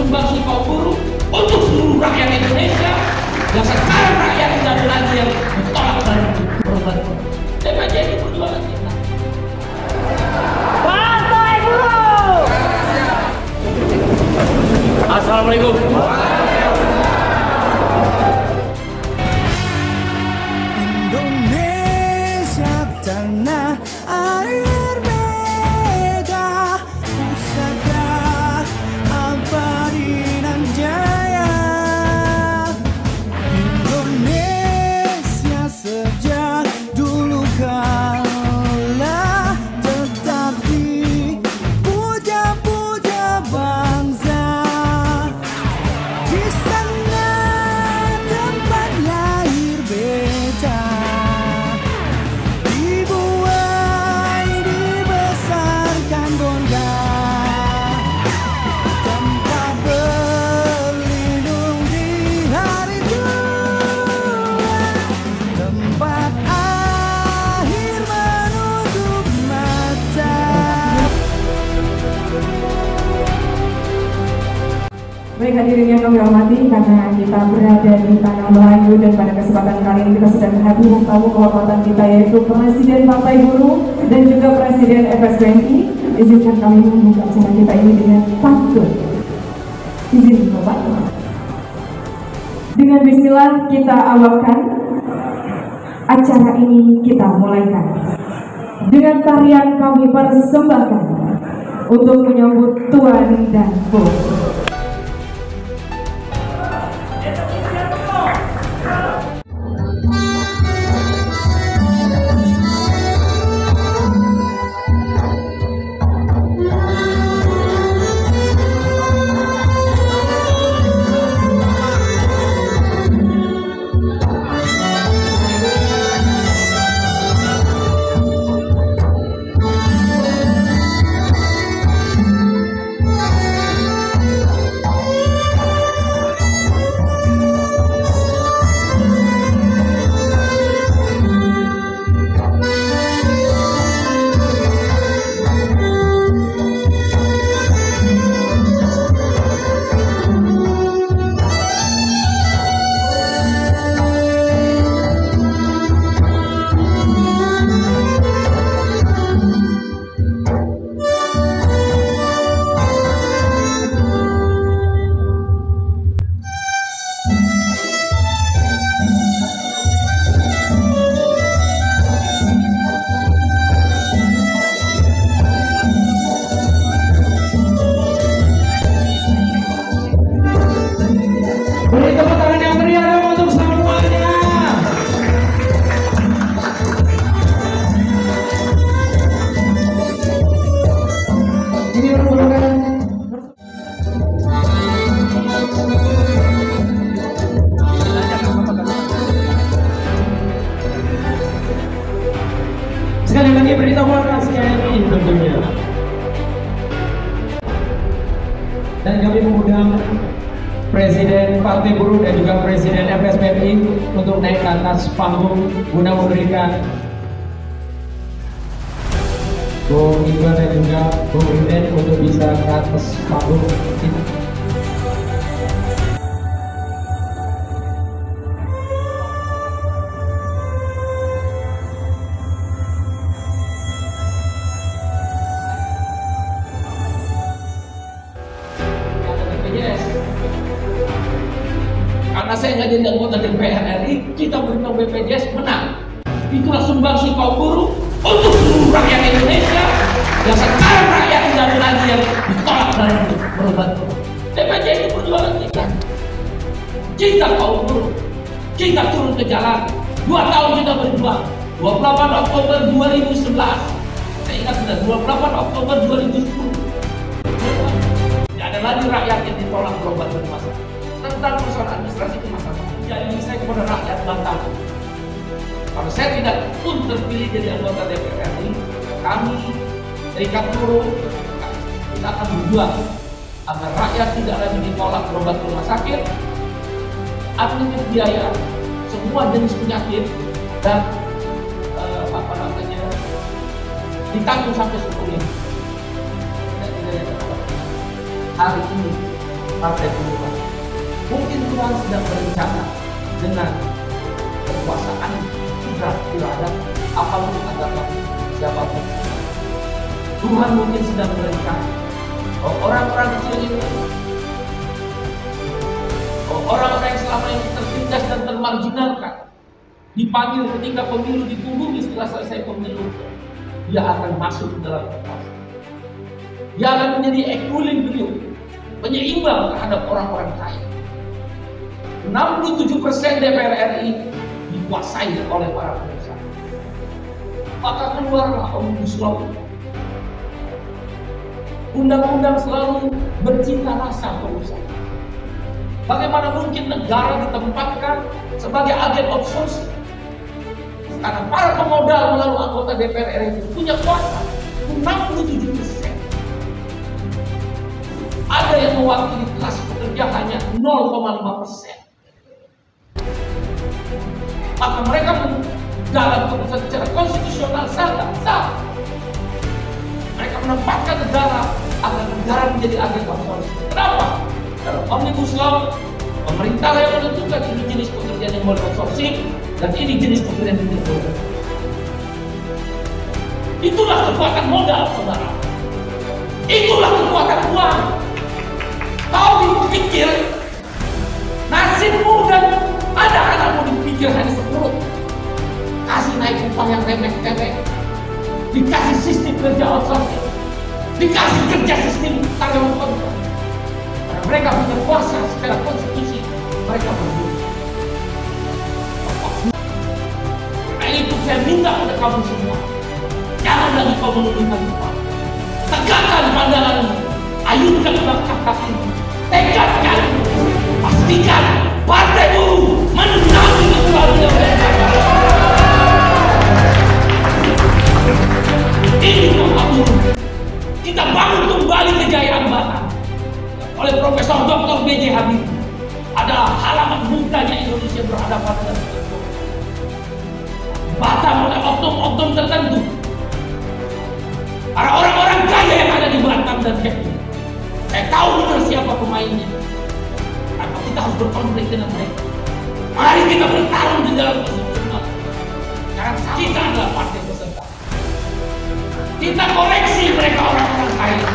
sumbangsi kaum buruh untuk seluruh rakyat Indonesia yang sekarang rakyat tidak ada lagi yang ditolak dan berobat. DPJ itu perjuangan kita. Partai Buruh. Assalamualaikum. Indonesia tanah air mega, pusaka abadi dan jaya. Indonesia sejak dulu kala tetap dipuja-puja bangsa. Di sana tempat lahir beta, dibuai dibesarkan bunda, tempat berlindung di hari tua, tempat akhir menutup mata. Baik hadirin yang kami hormati, karena kita berada di Tanah Melayu dan pada kesempatan kali ini kita sedang hadir tamu kehormatan kita yaitu Presiden Partai Buruh dan juga Presiden FSBMI. Izinkan kami membuka acara kita ini dengan pantun. Izin Bapak. Dengan bismillah kita awalkan acara ini, kita mulaikan dengan tarian kami persembahkan untuk menyambut Tuan dan Bu. Beri tepuk tangan yang meriah dong untuk semuanya. Ini merupakan sekali lagi beri tepuk tangan sekali lagi tentunya. Dan kami mengundang Presiden Partai Buruh dan juga Presiden FSBMI untuk naik ke atas panggung guna memberikan Bung Iqbal dan juga Bung Riden untuk bisa ke atas panggung ini. Karena saya nggak jadi anggota DPR RI, kita berjuang BPJS menang. Itulah sumbangsi kaum buruh untuk seluruh rakyat Indonesia yang sekarang rakyat tidak ada lagi yang ditolak dan berobat. DPJ itu perjuangan kita. Kita kaum buruh, kita turun ke jalan. 2 tahun kita berjuang. 28 Oktober 2011. Saya ingat sudah 28 Oktober 2010. Tidak ada lagi rakyat yang ditolak berobat di rumah sakit. Tentang persoalan administrasi itu masalah. Jadi saya kepada rakyat Batam. Kalau saya tidak pun terpilih jadi anggota DPR RI, kami Serikat Buruh kita akan berjuang agar rakyat tidak lagi ditolak berobat ke rumah sakit, administrasi biaya, semua jenis penyakit dan ditanggung sampai 10 hari ini Partai Buruh. Mungkin Tuhan sedang berencana dengan kekuasaan, kudrat, iradat, apapun agama siapapun. Tuhan mungkin sedang berencana orang-orang kecil ini, orang-orang yang selama ini tertindas dan termarginalkan, dipanggil ketika pemilu ditunggu setelah selesai pemilu, dia akan masuk ke dalam kekuasaan. Dia akan menjadi equilibrium, penyeimbang terhadap orang-orang kaya. 67% DPR RI dikuasai oleh para pengusaha. Maka keluarlah Omnibus Law. Undang-undang selalu bercita rasa pengusaha. Bagaimana mungkin negara ditempatkan sebagai agen outsourcing? Karena para pemodal melalui anggota DPR RI itu punya kuasa 67%. Ada yang mewakili kelas pekerja hanya 0,5%. Maka mereka dalam keputusan secara konstitusional sah. Mereka menempatkan negara agar negara menjadi agen outsourcing. Kenapa? Dalam Omnibus Law, pemerintah yang menentukan ini jenis pekerjaan yang boleh outsourcing dan ini jenis pekerjaan yang tidak boleh. Itulah kekuatan modal, saudara. Itulah kekuatan uang. Kau dipikir nasibmu dan anak-anakmu dipikir hanya sepuluh. Kasih naik upah yang remeh-temeh, dikasih sistem kerja outsourcing, dikasih kerja sistem karyawan kontrak. Karena mereka punya kuasa secara konstitusi, mereka berdua. Nah itu saya minta pada kamu semua, jangan lagi kau menundukkan upah. Tegakkan pandanganmu, ayunkan langkah kakimu, tekadkan, pastikan Partai Buruh menangi kekuatan mereka. Ini Bapak Buruh, kita bangun kembali kejayaan Batam oleh Profesor Dr. B.J. Habibie adalah halaman mudanya Indonesia berhadapan dengan Tiongkok. Batam oleh oknum-oknum tertentu, para orang-orang kaya yang ada di Batam dan Kepri. Saya tahu benar siapa pemainnya. Karena kita harus berkonflik dengan mereka. Mari kita bertarung di dalam konstitusional. Karena kita adalah partai peserta. Kita koreksi mereka orang-orang kaya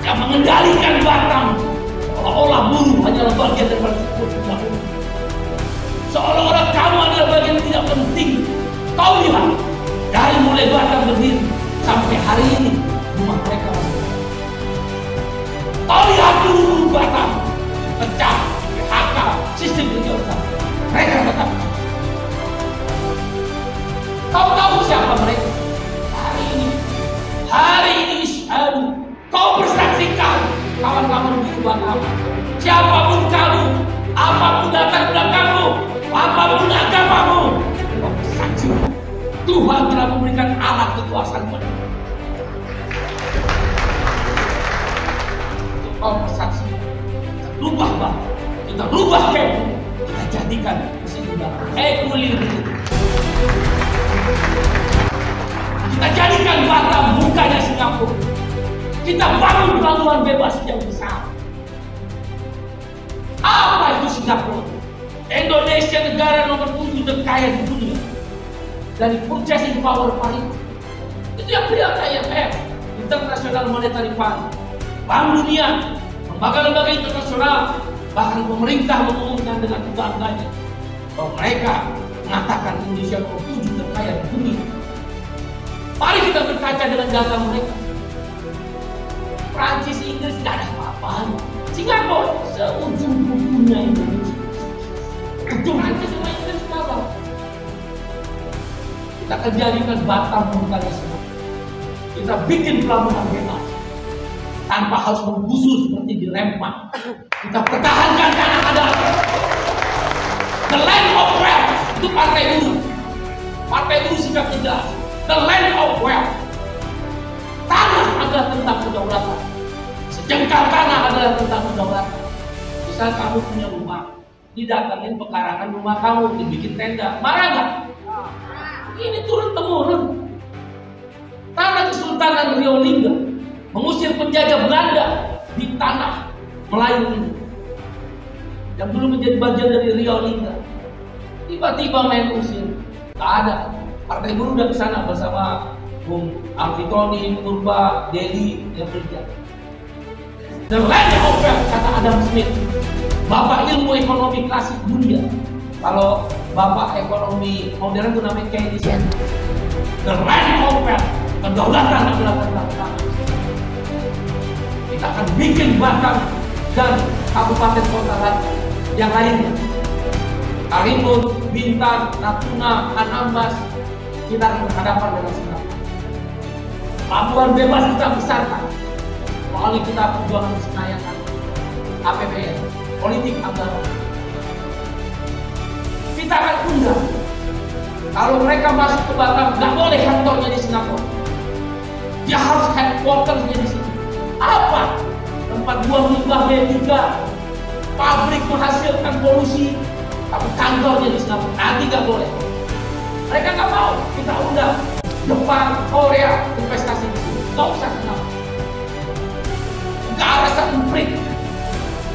yang mengendalikan Batam, seolah-olah buruh hanyalah bagian dari sebuah buruh. Seolah-olah kamu adalah bagian yang tidak penting. Kau lihat, dari mulai Batam berdiri sampai hari ini rumah mereka masih. Kau lihat buruh Batam pecah, PHK, sistem kerja mereka tetap. Kau tahu siapa mereka? Hari ini isyhadu, kau bersaksikan kawan-kawan buruh Batam. Siapapun kamu, apapun latar belakangmu, apapun agamamu, kau bersaksikan Tuhan telah memberikan alat kekuasaan pada kita. Kau bersaksi, kita rubah Batam, kita rubah Kepri, kita jadikan kesimpulan equilibrium. Kita jadikan Batam mukanya Singapura. Kita bangun pelabuhan bebas yang besar. Apa itu Singapura? Indonesia negara nomor 7 terkaya di dunia. Dari purchasing power paling itu yang bilang IMF, International Monetary Fund, Bank Dunia, lembaga-lembaga internasional, bahkan pemerintah mengumumkan dengan bangganya bahwa mereka mengatakan Indonesia nomor 7 terkaya di dunia. Mari kita berkaca dengan data mereka. Prancis, Inggris tidak ada apa-apaan. Singapura seujung kukunya Indonesia. Ujung Prancis sama Inggris kalah. Kita kejadikan Batam mukanya semua. Kita bikin pelabuhan bebas tanpa harus menggusur seperti di Rempang. Kita pertahankan tanah adat. The land of wealth itu Partai Buruh. Partai Buruh sikapnya jelas. The land of wealth. Tanah adalah tentang kedaulatan. Sejengkal tanah adalah tentang kedaulatan. Misal kamu punya rumah, didatangin pekarangan rumah kamu, dibikin tenda, marah nggak? Ini turun temurun. Tanah Kesultanan Rio Lingga mengusir penjajah Belanda, Melayu ini, yang dulu menjadi bagian dari Riau Lingga, tiba-tiba main usir. Tak ada. Partai Buruh udah ke sana bersama Bung Alfitoni, Purba, Dedi, yang kerja. The land of wealth, kata Adam Smith, bapak ilmu ekonomi klasik dunia. Kalau bapak ekonomi modern itu namanya Keynesian. The land of wealth, kedaulatan adalah kedaulatan. Kita akan bikin Batam dan kabupaten kota yang lainnya, Karimun, Bintan, Natuna, Anambas, kita akan berhadapan dengan Singapura. Pelabuhan bebas kita besarkan melalui kita perjuangan Senayan, APBN, politik anggaran. Kita akan undang. Kalau mereka masuk ke Batam, nggak boleh kantornya di Singapura. Dia harus headquartersnya di sini. Apa? Tempat buang limbah B3, pabrik menghasilkan polusi, tapi kantornya di Singapura. Nanti nggak boleh. Mereka nggak mau. Kita undang Jepang, Korea investasi di sini. Nggak usah Singapura. Nggak ada satu prik.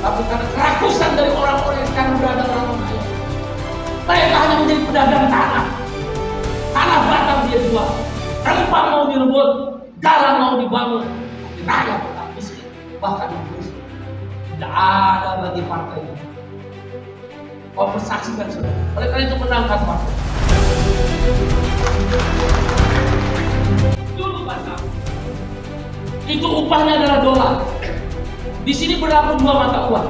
Tapi karena kerakusan dari orang-orang yang sekarang berada dalam kaya, mereka hanya menjadi pedagang tanah. Tanah Batam dia jual. Rempah mau direbut, jalan mau dibangun. Rakyat tetap miskin, bahkan miskin. Tidak ada bagi partai ini. Kau persaksikan sudah. Oleh karena itu menangkan partai. Dulu Batam, itu upahnya adalah dolar. Di sini berlaku dua mata uang,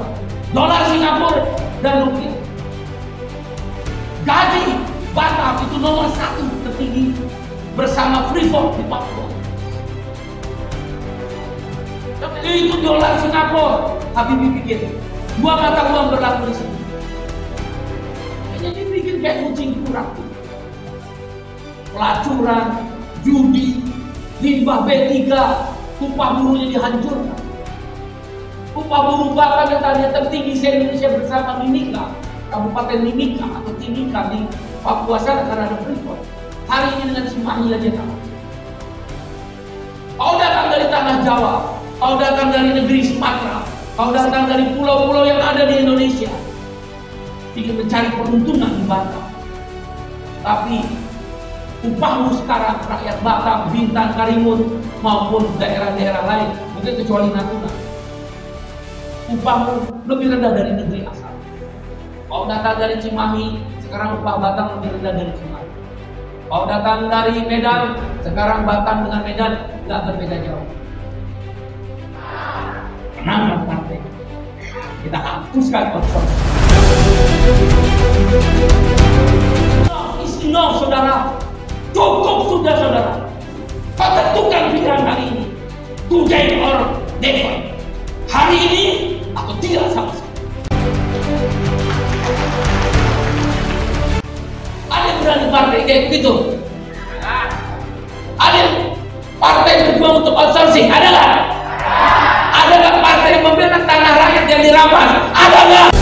dolar Singapura dan rupiah. Gaji Batam itu nomor 1 tertinggi bersama Freeport di Papua. Itu dolar Singapura, Habibie bikin dua mata uang berlaku di sini. Hanya dibikin kayak kucing kurang. Pelacuran, judi, limbah B3, upah buruhnya dihancurkan. Upah buruh Batam yang tadinya tertinggi se-Indonesia bersama Mimika, Kabupaten Mimika atau Timika di Papua sana karena ada Freeport. Hari ini dengan Cimahi aja tahu. Kau datang dari tanah Jawa, kau datang dari negeri Sumatera, kau datang dari pulau-pulau yang ada di Indonesia, ingin mencari peruntungan di Batam. Tapi upahmu sekarang rakyat Batam, Bintan, Karimun maupun daerah-daerah lain, mungkin kecuali Natuna, upahmu lebih rendah dari negeri asal. Kau datang dari Cimahi, sekarang upah Batam lebih rendah dari Cimahi. Kau datang dari Medan, sekarang Batam dengan Medan nggak berbeda jauh. Menangkan partai, kita hapuskan konsep. Enough, saudara. Cukup sudah, saudara. Kau tentukan pilihan hari ini. Today or never. Hari ini atau tidak sama sekali. Ada yang berani partai kayak begitu? Ada yang partai berjuang untuk outsourcing? Ada nggak? Ada nggak partai yang membela tanah rakyat yang dirampas? Ada nggak?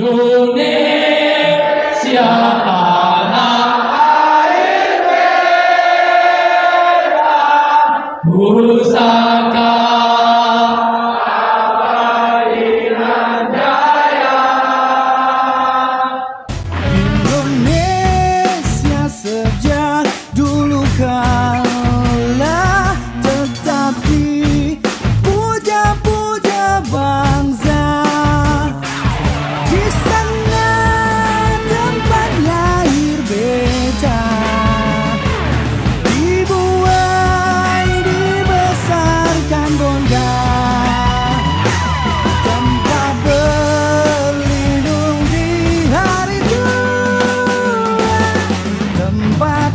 Indonesia tanah air merah, pusaka Irian Jaya. Indonesia sejak dulu kala, tetapi puja-puja bangsa. Di sana tempat lahir beta, dibuai dibesarkan bonda, tempat berlindung di hari tua, tempat